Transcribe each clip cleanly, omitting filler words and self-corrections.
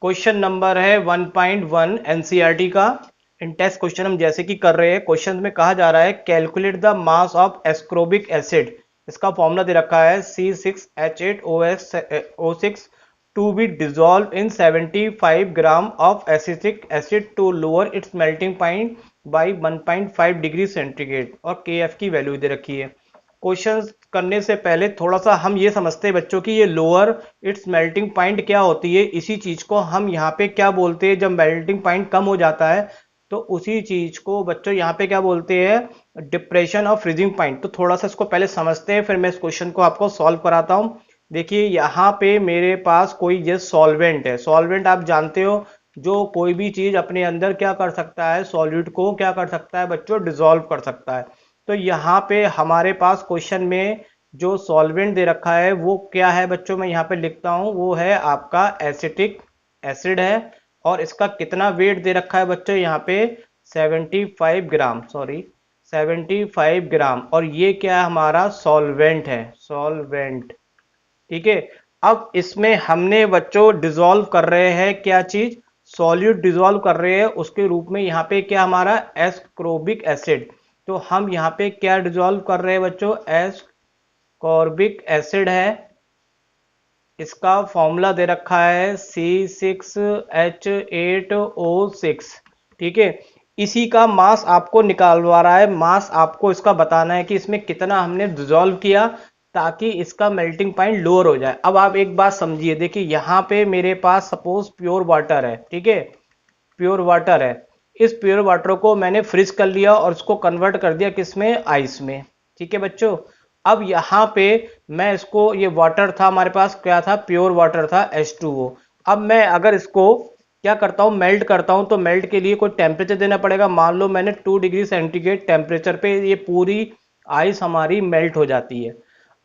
Question number है 1.1 NCERT का। इन test question हम जैसे कि कर रहे हैं, क्वेश्चन में कहा जा रहा है calculate the mass of ascorbic acid. इसका फॉर्मूला दे रखा है C6H8OS to be dissolve in 75 gram of acetic acid to lower its melting point by 1.5 degree centigrade, और KF की वैल्यू दे रखी है। क्वेश्चन करने से पहले थोड़ा सा हम ये समझते हैं बच्चों की ये लोअर इट्स मेल्टिंग पॉइंट क्या होती है। इसी चीज को हम यहाँ पे क्या बोलते हैं, जब मेल्टिंग पॉइंट कम हो जाता है तो उसी चीज को बच्चों यहाँ पे क्या बोलते हैं, डिप्रेशन ऑफ फ्रीजिंग पॉइंट। तो थोड़ा सा इसको पहले समझते हैं, फिर मैं इस क्वेश्चन को आपको सॉल्व कराता हूँ। देखिए यहाँ पे मेरे पास कोई ये सॉल्वेंट है। सॉल्वेंट आप जानते हो, जो कोई भी चीज अपने अंदर क्या कर सकता है, सॉल्यूट को क्या कर सकता है बच्चों, डिसॉल्व कर सकता है। तो यहाँ पे हमारे पास क्वेश्चन में जो सॉल्वेंट दे रखा है वो क्या है बच्चों, मैं यहाँ पे लिखता हूँ, वो है आपका एसिटिक एसिड है। और इसका कितना वेट दे रखा है बच्चों, यहाँ पे 75 ग्राम, सॉरी 75 ग्राम। और ये क्या है, हमारा सॉल्वेंट है, सॉल्वेंट। ठीक है। अब इसमें हमने बच्चों डिसॉल्व कर रहे हैं क्या चीज, सॉल्यूट डिसॉल्व कर रहे हैं उसके रूप में यहाँ पे क्या हमारा एस्कोर्बिक एसिड। तो हम यहाँ पे क्या डिसॉल्व कर रहे हैं बच्चों, एस्कोर्बिक एसिड है। इसका फॉर्मूला दे रखा है C6H8O6। ठीक है। इसी का मास आपको निकालवा रहा है, मास आपको इसका बताना है कि इसमें कितना हमने डिसॉल्व किया ताकि इसका मेल्टिंग पॉइंट लोअर हो जाए। अब आप एक बात समझिए, देखिए यहाँ पे मेरे पास सपोज प्योर वाटर है। ठीक है, प्योर वाटर है। इस प्योर वाटर को मैंने फ्रीज कर लिया और उसको कन्वर्ट कर दिया किसमें, आइस में। ठीक है बच्चों। अब यहाँ पे मैं इसको, ये वाटर था हमारे पास, क्या था, प्योर वाटर था H2O। अब मैं अगर इसको क्या करता हूँ, मेल्ट करता हूँ, तो मेल्ट के लिए कोई टेम्परेचर देना पड़ेगा। मान लो मैंने 2 डिग्री सेंटीग्रेड टेम्परेचर पे ये पूरी आइस हमारी मेल्ट हो जाती है।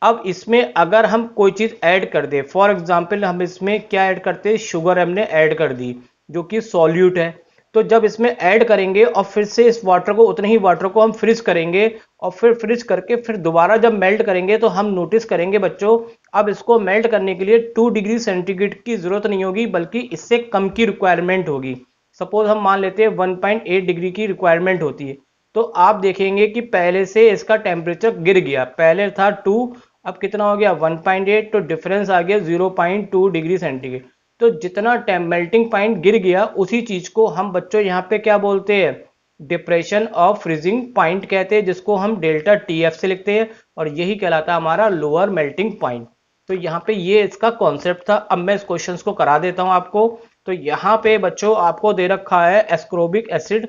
अब इसमें अगर हम कोई चीज ऐड कर दे, फॉर एग्जाम्पल हम इसमें क्या ऐड करते हैं, शुगर हमने ऐड कर दी जो कि सॉल्यूट है। तो जब इसमें ऐड करेंगे और फिर से इस वाटर को, उतने ही वाटर को हम फ्रीज करेंगे, और फिर फ्रीज करके फिर दोबारा जब मेल्ट करेंगे तो हम नोटिस करेंगे बच्चों, अब इसको मेल्ट करने के लिए 2 डिग्री सेंटीग्रेड की जरूरत नहीं होगी, बल्कि इससे कम की रिक्वायरमेंट होगी। सपोज हम मान लेते हैं 1.8 डिग्री की रिक्वायरमेंट होती है। तो आप देखेंगे कि पहले से इसका टेम्परेचर गिर गया, पहले था 2, अब कितना हो गया 1.8, तो डिफरेंस आ गया 0.2 डिग्री सेंटीग्रेड। तो जितना मेल्टिंग पॉइंट गिर गया उसी चीज को हम बच्चों यहाँ पे क्या बोलते हैं, डिप्रेशन ऑफ फ्रीजिंग पॉइंट कहते हैं, जिसको हम डेल्टा TF से लिखते हैं, और यही कहलाता है हमारा लोअर मेल्टिंग पॉइंट। तो यहाँ पे ये इसका कॉन्सेप्ट था। अब मैं इस क्वेश्चन को करा देता हूँ आपको। तो यहाँ पे बच्चों आपको दे रखा है एस्कोर्बिक एसिड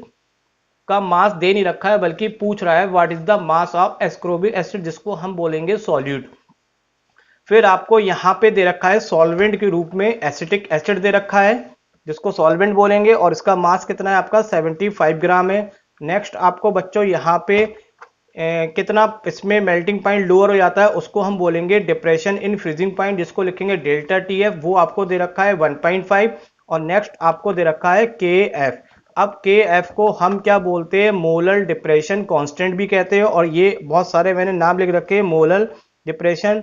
का मास दे नहीं रखा है, बल्कि पूछ रहा है what is the mass of ascorbic acid, जिसको हम बोलेंगे सॉल्यूट। फिर आपको यहाँ पे दे रखा है सॉल्वेंट के रूप में एसिटिक एसिड दे रखा है, जिसको सॉल्वेंट बोलेंगे, और इसका मास कितना है आपका 75 ग्राम है। नेक्स्ट आपको बच्चों यहाँ पे कितना इसमें मेल्टिंग पॉइंट लोअर हो जाता है, उसको हम बोलेंगे डिप्रेशन इन फ्रीजिंग पॉइंट, जिसको लिखेंगे डेल्टा TF, वो आपको दे रखा है 1.5। और नेक्स्ट आपको दे रखा है KF। अब KF को हम क्या बोलते हैं, मोलर डिप्रेशन कांस्टेंट भी कहते हैं, और ये बहुत सारे मैंने नाम लिख रखे हैं, मोलर डिप्रेशन,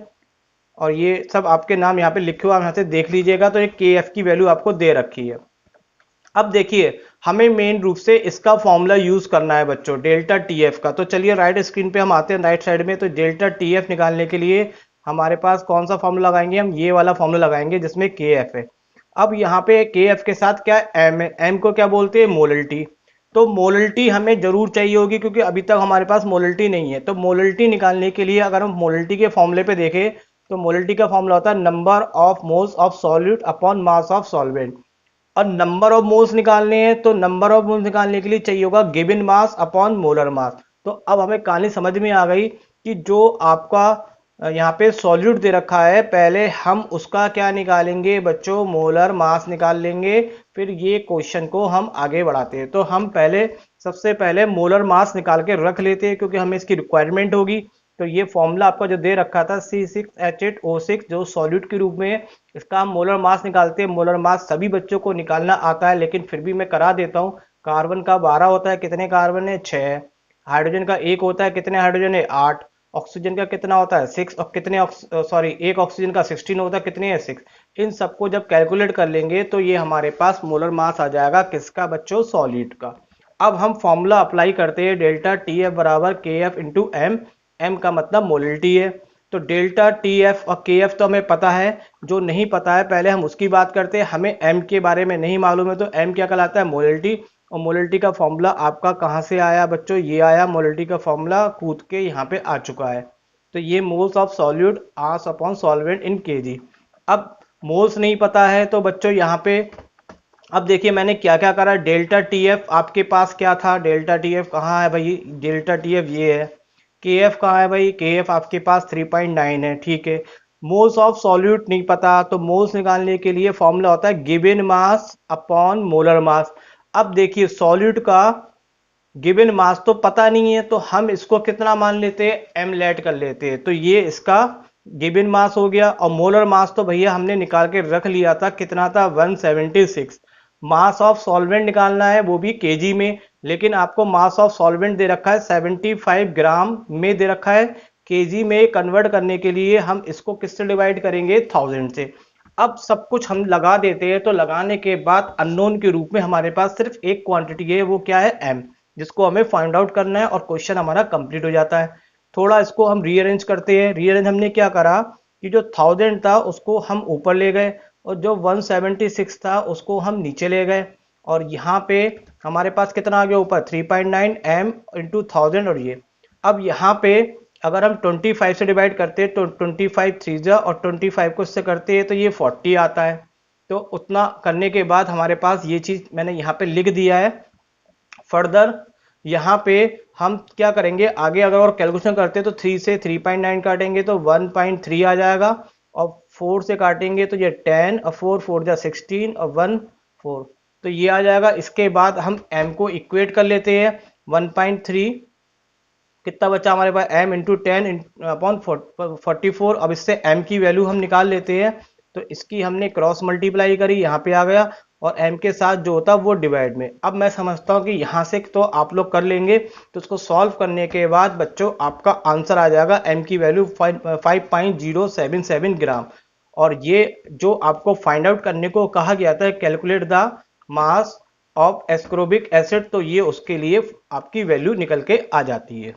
और ये सब आपके नाम यहाँ पे लिखे हुए, आप यहाँ से देख लीजिएगा। तो ये KF की वैल्यू आपको दे रखी है। अब देखिए हमें मेन रूप से इसका फॉर्मूला यूज करना है बच्चों, डेल्टा TF का। तो चलिए राइट स्क्रीन पे हम आते हैं, राइट साइड में। तो डेल्टा TF निकालने के लिए हमारे पास कौन सा फॉर्मूला लगाएंगे, हम ये वाला फॉर्मूला लगाएंगे जिसमें KF है। अब यहाँ पे KF के साथ क्या M है, M को क्या बोलते हैं, मोलरिटी। तो मोलरिटी हमें जरूर चाहिए होगी, क्योंकि अभी तक हमारे पास मोलरिटी नहीं है। तो मोलरिटी निकालने के लिए अगर हम मोलरिटी के फॉर्मूले पे देखें, तो मोलरिटी का फॉर्मूला होता है number of moles of solute upon mass of solvent. और नंबर ऑफ मोल्स निकालने हैं, तो नंबर ऑफ मोल्स निकालने के लिए चाहिए होगा given mass upon molar mass. तो अब हमें कहानी समझ में आ गई कि जो आपका यहाँ पे सॉल्यूट दे रखा है, पहले हम उसका क्या निकालेंगे बच्चों, मोलर मास निकाल लेंगे, फिर ये क्वेश्चन को हम आगे बढ़ाते हैं। तो हम पहले, सबसे पहले मोलर मास निकाल के रख लेते हैं, क्योंकि हमें इसकी रिक्वायरमेंट होगी। तो ये फॉर्मूला आपका जो दे रखा था C6H8O6 जो सॉल्यूट के रूप में है, इसका हम मोलर मास निकालते हैं। मोलर मास सभी बच्चों को निकालना आता है, लेकिन फिर भी मैं करा देता हूँ। कार्बन का 12 होता है, कितने कार्बन है, 6। हाइड्रोजन का 1 होता है, कितने हाइड्रोजन है, 8। ऑक्सीजन का कितना होता है, 6। और कितने, सॉरी, एक ऑक्सीजन का 16 होता है, कितने है, 6। इन सबको जब कैलकुलेट कर लेंगे तो ये हमारे पास मोलर मास आ जाएगा किसका बच्चों, सॉलिड का। अब हम फॉर्मूला अप्लाई करते हैं, डेल्टा टी एफ बराबर के एफ इंटू एम। एम का मतलब मोलिटी है, तो डेल्टा टी एफ और के एफ तो हमें पता है। जो नहीं पता है पहले हम उसकी बात करते हैं, हमें एम के बारे में नहीं मालूम है, तो एम क्या कहलाता है, मोलिटी। और मोलिटी का फॉर्मूला आपका कहाँ से आया बच्चों, ये आया, मोलिटी का फॉर्मूला कूद के यहाँ पे आ चुका है। तो ये moles of solute as upon solvent in KG. अब मोल्स नहीं पता है तो बच्चों यहाँ पे अब देखिए मैंने क्या क्या करा। डेल्टा टी एफ आपके पास क्या था, डेल्टा टी एफ कहाँ है भाई, डेल्टा टी एफ ये है। के एफ कहाँ है भाई, के एफ आपके पास 3.9 है, ठीक है। मोल्स ऑफ सॉल्यूट नहीं पता, तो मोल्स निकालने के लिए फॉर्मूला होता है given mass upon molar mass. अब देखिए सॉल्यूट का गिवन मास तो पता नहीं है, तो हम इसको कितना मान लेते हैं, एम लेट कर लेते हैं, तो ये इसका गिवन मास हो गया। और मोलर मास तो भैया हमने निकाल के रख लिया था, कितना था 176। मास ऑफ सॉल्वेंट निकालना है वो भी केजी में, लेकिन आपको मास ऑफ सॉल्वेंट दे रखा है 75 ग्राम में दे रखा है। केजी में कन्वर्ट करने के लिए हम इसको किससे डिवाइड करेंगे, 1000 से। अब सब कुछ हम लगा देते हैं, तो लगाने के बाद अननोन के रूप में हमारे पास सिर्फ एक क्वांटिटी है, वो क्या है, एम, जिसको हमें फाइंड आउट करना है और क्वेश्चन हमारा कंप्लीट हो जाता है। थोड़ा इसको हम रीअरेंज करते हैं। रीअरेंज हमने क्या करा कि जो 1000 था उसको हम ऊपर ले गए और जो 176 था उसको हम नीचे ले गए, और यहाँ पे हमारे पास कितना आ गया ऊपर, 3.9 एम इंटू 1000। और ये अब यहाँ पे अगर हम 25 से डिवाइड करते हैं तो 25 थ्री जा, और 25 को इससे करते हैं तो ये 40 आता है। तो उतना करने के बाद हमारे पास ये चीज़ मैंने यहाँ पे लिख दिया है। फर्दर यहाँ पे हम क्या करेंगे, आगे अगर और कैलकुलेशन करते हैं तो 3 से 3.9 काटेंगे तो 1.3 आ जाएगा, और 4 से काटेंगे तो ये 10, और 4 4 जा 16, और 1 4, तो ये आ जाएगा। इसके बाद हम m को इक्वेट कर लेते हैं, 1.3 कितना बचा हमारे पास, m इंटू 10 अपॉन 44। अब इससे m की वैल्यू हम निकाल लेते हैं, तो इसकी हमने क्रॉस मल्टीप्लाई करी, यहाँ पे आ गया, और m के साथ जो होता है वो डिवाइड में। अब मैं समझता हूँ कि यहाँ से तो आप लोग कर लेंगे, तो उसको सॉल्व करने के बाद बच्चों आपका आंसर आ जाएगा m की वैल्यू 5.077 ग्राम। और ये जो आपको फाइंड आउट करने को कहा गया था, calculate the mass of ascorbic acid, तो ये उसके लिए आपकी वैल्यू निकल के आ जाती है।